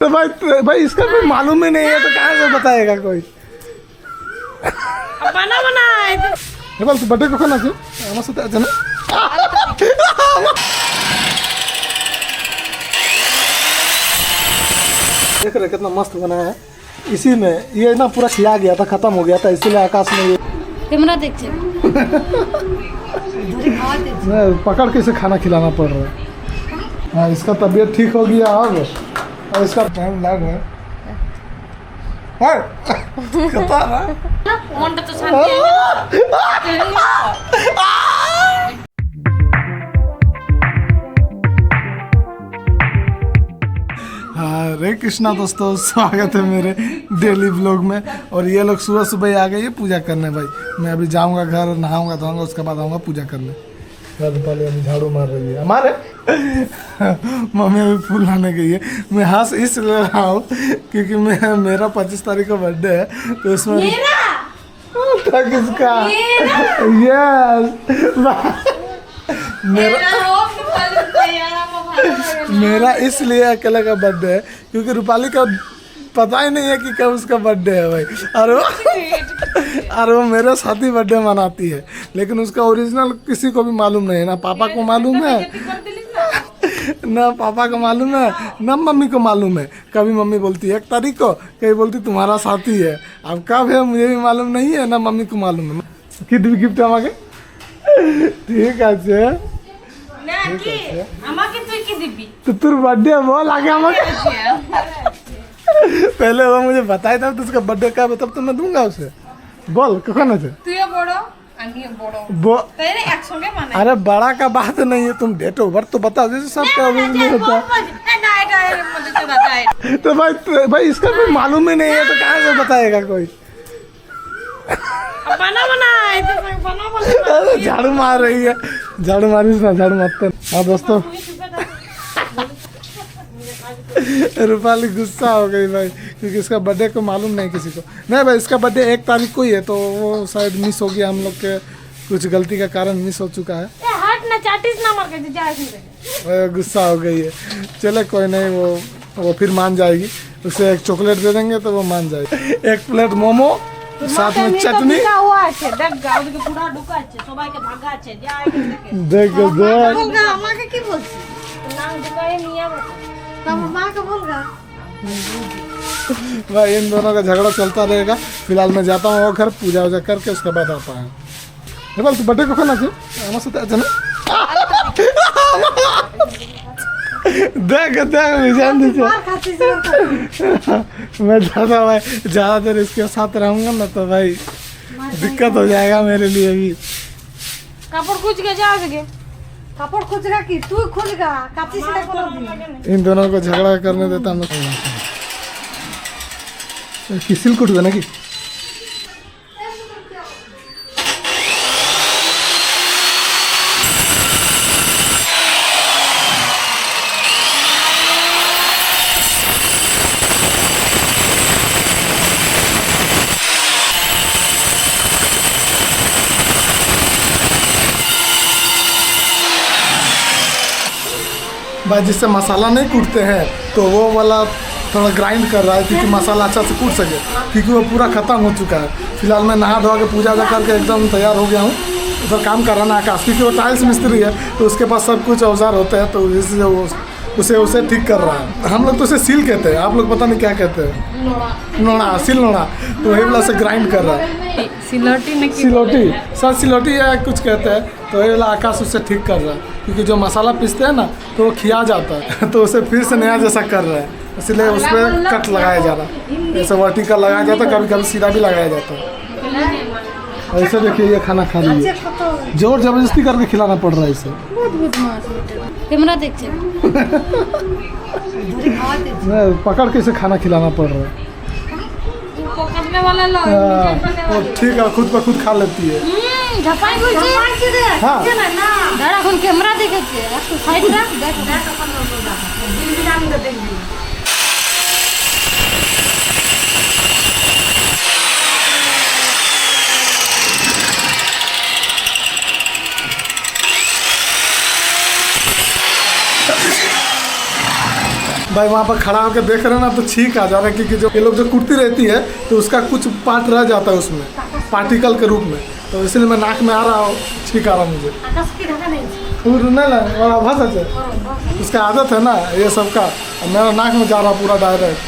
तो भाई इसका कोई मालूम ही नहीं है तो कहाँ से बताएगा कोई। बना बोल तू बर्थडे कখন আছে আমার সাথে আছে না देख रहे कितना मस्त बनाया है। इसी में ये ना पूरा खिया गया था, खत्म हो गया था, इसीलिए आकाश में ये कैमरा देखते पकड़ के इसे खाना खिलाना पड़ रहा है। हाँ इसका तबीयत ठीक हो गया अब और इसका टाइम लग है। মনটা তো শান্তি हरे कृष्णा दोस्तों, स्वागत है मेरे डेली ब्लॉग में। और ये लोग सुबह सुबह ही आ गए ये पूजा करने। भाई मैं अभी जाऊंगा घर, नहाऊंगा धोऊंगा, उसके बाद आऊँगा पूजा करने। पहले अभी झाड़ू मार रही है हमारे मम्मी अभी फूल लाने गई है। मैं हंस इसलिए रहा हूँ क्योंकि मेरा 25 तारीख को बर्थडे है, तो उसमें किसका मेरा इसलिए अकेले का बर्थडे है क्योंकि रूपाली का पता ही नहीं है कि कब उसका बर्थडे है भाई। और वो मेरे साथ ही बर्थडे मनाती है, लेकिन उसका ओरिजिनल किसी को भी मालूम नहीं है। ना पापा को मालूम है, ना पापा को मालूम है, ना मम्मी को मालूम है। कभी मम्मी बोलती है 1 तारीख को, कभी बोलती तुम्हारा साथी है। अब कब है मुझे भी मालूम नहीं है, ना मम्मी को मालूम है। कितनी गिफ्ट हमारे ठीक है तो तोर बर्थडे बोल आगे हमारे पहले वो मुझे बताया था तो उसका बर्थडे कब है तब तो मैं दूंगा उसे। बोल कौन है अरे बड़ा का बात नहीं है, तुम डेट ऑफ बर्थ तो बताओ जैसे सबका नहीं होता। तो भाई इसका कोई मालूम ही नहीं है तो कहाँ से बताएगा कोई। झाड़ू मार रही है, झाड़ू मारिस ना, झाड़ू मारते। हाँ दोस्तों रूपाली गुस्सा हो गई भाई क्योंकि इसका बर्थडे को मालूम नहीं किसी को। नहीं भाई इसका बर्थडे 1 तारीख को ही है, तो वो शायद मिस हो गया, हम लोग के कुछ गलती का कारण मिस हो चुका है। गुस्सा हो गई है। चले कोई नहीं, वो फिर मान जाएगी। उसे एक चॉकलेट दे देंगे तो वो मान जाएगी। 1 प्लेट मोमो साथ में चटनी देख भाई इन दोनों का झगड़ा चलता रहेगा। फिलहाल मैं जाता हूँ घर, पूजा वूजा करके उसके बाद आता हूँ। बोल तू बर्थडे कখন আছে আমার সাথে আছে না देख मैं ज़्यादा भाई ज़्यादा देर इसके साथ रहूँगा ना तो भाई दिक्कत हो जाएगा मेरे लिए भी। কাপড় খুঁজে যাওগে কাপড় খুঁজরা কি তুই খুঁজগা কাপড় সেটা কোন দিন इन दोनों को झगड़ा करने देता हम किसिल कुट देना कि भाई जिससे मसाला नहीं कूटते हैं तो वो वाला थोड़ा ग्राइंड कर रहा है क्योंकि मसाला अच्छा से कूट सके, क्योंकि वो पूरा ख़त्म हो चुका है। फिलहाल मैं नहा धोआ के पूजा वूजा करके एकदम तैयार हो गया हूँ। उधर काम कर रहा ना आकाश, क्योंकि वो टाइल्स मिस्त्री है तो उसके पास सब कुछ औजार होते हैं, तो इसलिए वो उसे ठीक कर रहा है। हम लोग तो उसे सील कहते हैं, आप लोग पता नहीं क्या कहते हैं। नोड़ा सिल नोड़ा, तो वही वाला से ग्राइंड कर रहा है। सिलोटी सर सिलोटी या कुछ कहते हैं, तो वही वाला आकाश उससे ठीक कर रहा है क्योंकि जो मसाला पीसते हैं ना तो वो खिया जाता है तो उसे फिर से नया जैसा कर रहा है, इसलिए उस पर कट लगाया जा रहा है। जैसे वर्टिकल लगाया जाता है, कभी कभी सीधा भी लगाया जाता है। ऐसे देखिए ये खाना खा रही है, जोर जबरदस्ती करके खिलाना पड़ रहा है इसे। कैमरा देखते पकड़ के इसे खाना खिलाना पड़ रहा है। ठीक है, खुद पर खुद खा लेती है। हाँ कैमरा देखे भाई वहाँ पर खड़ा होकर देख रहे हैं ना तो छींक आ जा रहा है, क्योंकि जो ये लोग जो कुर्ती रहती है तो उसका कुछ पार्ट रह जाता है उसमें पार्टिकल के रूप में, तो इसलिए मैं नाक में आ रहा हूँ, छींक आ रहा मुझे। आकाश की ढका नहीं नहीं और आभास है, उसका आदत है ना ये सब का, मेरा नाक में जा रहा पूरा डायरेक्ट।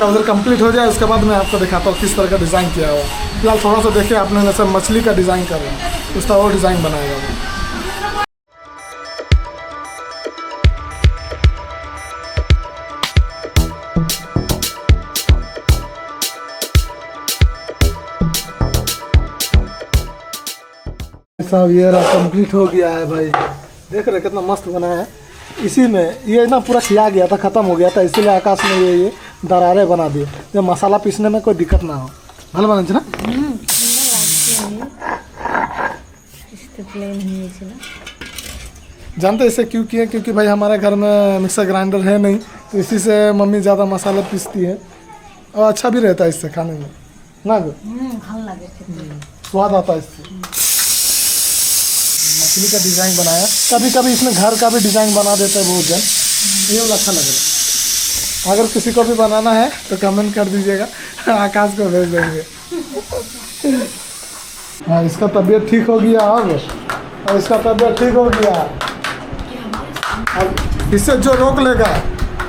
उधर कंप्लीट हो जाए उसके बाद मैं आपको दिखाता हूँ किस तरह का डिज़ाइन किया हुआ। फिलहाल थोड़ा सा देखिए, आपने जैसे मछली का डिज़ाइन कर रहे हैं उस तरह और डिज़ाइन बनाया हुआ। साहब ये रहा कंप्लीट हो गया है भाई, देख रहे कितना मस्त बना है। इसी में ये ना पूरा किया गया था, ख़त्म हो गया था, इसीलिए आकाश ने ये दरारें बना दिए, जब मसाला पीसने में कोई दिक्कत ना हो। भले बना ना जानते इसे क्यों किए, क्योंकि भाई हमारे घर में मिक्सर ग्राइंडर है नहीं, तो इसी से मम्मी ज़्यादा मसाला पीसती है और अच्छा भी रहता है इससे खाने में ना, स्वाद आता है इससे। मछली का डिज़ाइन बनाया, कभी कभी इसमें घर का भी डिज़ाइन बना देता है बहुत जन, ये वाला अच्छा लग रहा है। अगर किसी को भी बनाना है तो कमेंट कर दीजिएगा, आकाश को भेज देंगे। हाँ इसका तबीयत ठीक हो गया अब, और इसका तबीयत ठीक हो गया। अब इससे जो रोक लेगा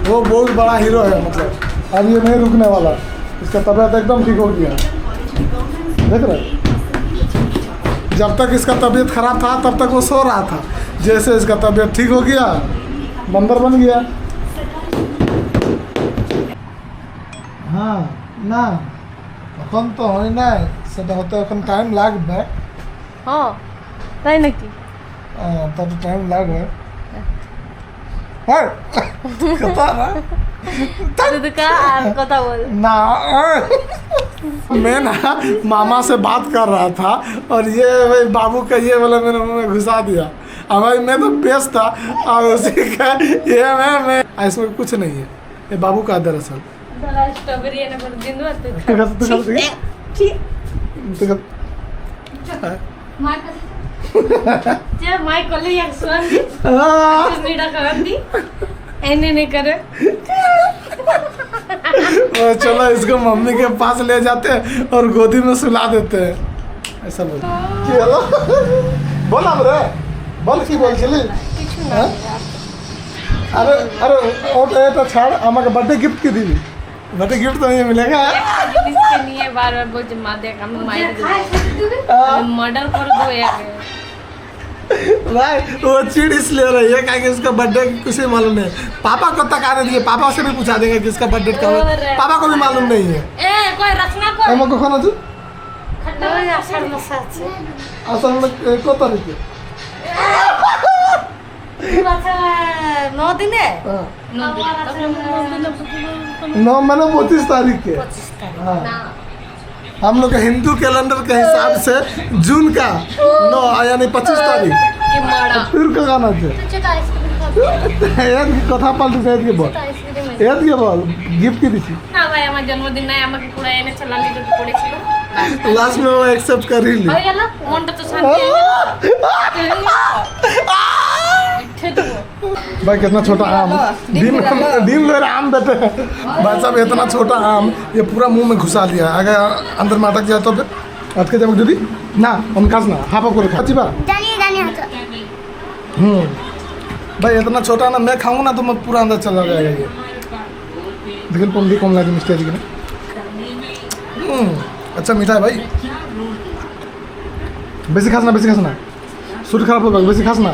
वो बहुत बड़ा हीरो है, मतलब अब ये नहीं रुकने वाला, इसका तबीयत एकदम ठीक हो गया। देख रहे जब तक इसका तबीयत खराब था तब तक वो सो रहा था, जैसे इसका तबीयत ठीक हो गया बंदर बन गया। हाँ ना এখন তো হয় নাই, সেটা হতে এখন টাইম লাগবে। হ্যাঁ তাই নাকি? তত টাইম লাগবে। হ্যাঁ কথা না তুই কা আর কথা বল ना। मैं ना मामा से बात कर रहा था और ये भाई बाबू का ये वाला मेरे मुंह में घुसा दिया। अब भाई मैं तो बेस्ट था और उसी का ये मैं इसमें कुछ नहीं है, ये बाबू का दरअसल। स्ट्रॉबेरी है ना पर दिन बात माय कॉलेज सुनंदी मीडा करंदी एने नहीं करे। चलो इसको मम्मी के पास ले जाते हैं और गोदी में सुला देते हैं, ऐसा बोल। बोला रे बोल की बोल चली। अरे अरे और तो छाड़, हमारे बर्थडे गिफ्ट की दी, बर्थडे गिफ्ट तो नहीं मिलेगा। इसके लिए बार-बार बोल जमा दे हम मार मर्डर कर दो यार भाई। वो चिड़ इसलिए रही है क्योंकि उसका बर्थडे कुछ नहीं मालूम है। पापा को तक आने दिए, पापा से भी पूछा देंगे कि इसका बर्थडे कब है, पापा को भी मालूम नहीं है। ए कोई रखना कोई हम को खाना चाहिए खट्टा आषाढ़ मसाज असल में को तारीख है 9 दिन है। 9 महीने 25 तारीख के। हाँ हम लोग हिंदू कैलेंडर के हिसाब से जून का 9 यानी 25 तारीख फिर का गाना थे की कथा पाल्टी से के बोल के बोल गिफ्ट की दिसी ना भाई আমার জন্মদিন নাই আমাকে পুরো এনে চালালি তো পড়েছিল लास्ट में वो एक्सेप्ट कर ही ली হয়ে গেল মনটা তো শান্তি भाई कितना छोटा आम डीम ले रहा आम बेटे भाई साहब, इतना छोटा आम ये पूरा मुंह में घुसा लिया, अगर अंदर में अटक जाए तो फिर अटके जाए दीदी ना उनका ना हाफा को रखा बा। भाई इतना छोटा ना मैं खाऊंगा ना तो मैं पूरा अंदर चला जाएगा ये। लेकिन पुंडी कम लगी मिस्टर जी ने। अच्छा मीठा है भाई, बेसी खास ना सूट खराब होगा, बेसी खास ना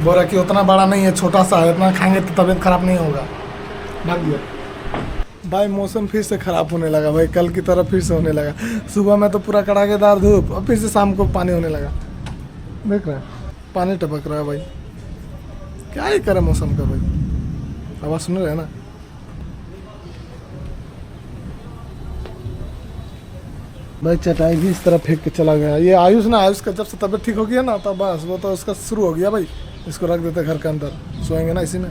बोरा कि उतना बड़ा नहीं है, छोटा सा है, इतना खाएंगे तो तबीयत खराब नहीं होगा। भाग गया भाई। मौसम फिर से ख़राब होने लगा भाई, कल की तरह फिर से होने लगा। सुबह में तो पूरा कड़ाकेदार धूप और फिर से शाम को पानी होने लगा। देख रहे हैं पानी टपक रहा है भाई, क्या ही करे मौसम का भाई। आवाज़ सुन रहे हैं ना। भाई चटाई भी इस तरह फेंक के चला गया ये आयुष ना। आयुष का जब से तबीयत ठीक हो गया ना तब बस वो तो उसका शुरू हो गया भाई, इसको रख देते घर के अंदर, सोएंगे ना इसी में।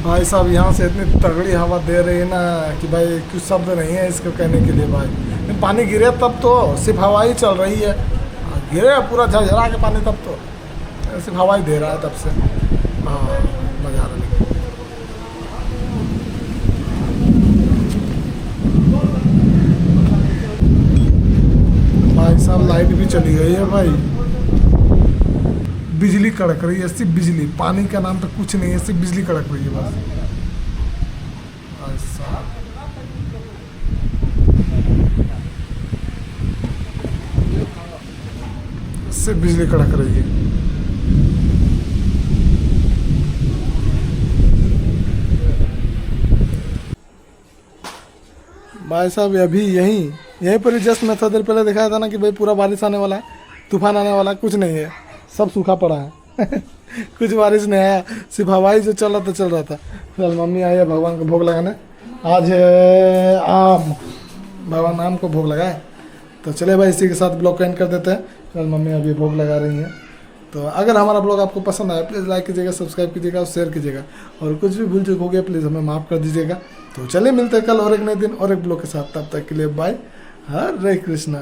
भाई साहब यहाँ से इतनी तगड़ी हवा दे रही है ना कि भाई कुछ शब्द नहीं है इसको कहने के लिए भाई। पानी गिरे तब तो सिर्फ हवा ही चल रही है, गिरे पूरा झरझरा के पानी तब तो सिर्फ हवा ही दे रहा है तब से। हाँ मजा आ रहा है। भाई साहब लाइट भी चली गई है भाई, बिजली कड़क रही है, सिर्फ बिजली, पानी का नाम तो कुछ नहीं है, सिर्फ बिजली कड़क रही है बस। भाई साहब सिर्फ बिजली कड़क रही है। भाई साहब अभी यहीं पर जस्ट मैं थोड़ी देर पहले दिखाया था ना कि भाई पूरा बारिश आने वाला है, तूफान आने वाला है, कुछ नहीं है, सब सूखा पड़ा है। कुछ बारिश नहीं आया, सिर्फ हवाई जो चल रहा था। फिलहाल मम्मी आई है भगवान को भोग लगाने, आज है आम, भगवान आम को भोग लगाए। तो चले भाई इसी के साथ ब्लॉग को एंड कर देते हैं। फिलहाल मम्मी अभी भोग लगा रही हैं। तो अगर हमारा ब्लॉग आपको पसंद आया प्लीज़ लाइक कीजिएगा, सब्सक्राइब कीजिएगा और शेयर कीजिएगा, और कुछ भी भूल चूक हो गया प्लीज़ हमें माफ़ कर दीजिएगा। तो चलिए मिलते हैं कल और एक नए दिन और एक ब्लॉग के साथ, तब तक के लिए बाय, हरे कृष्णा।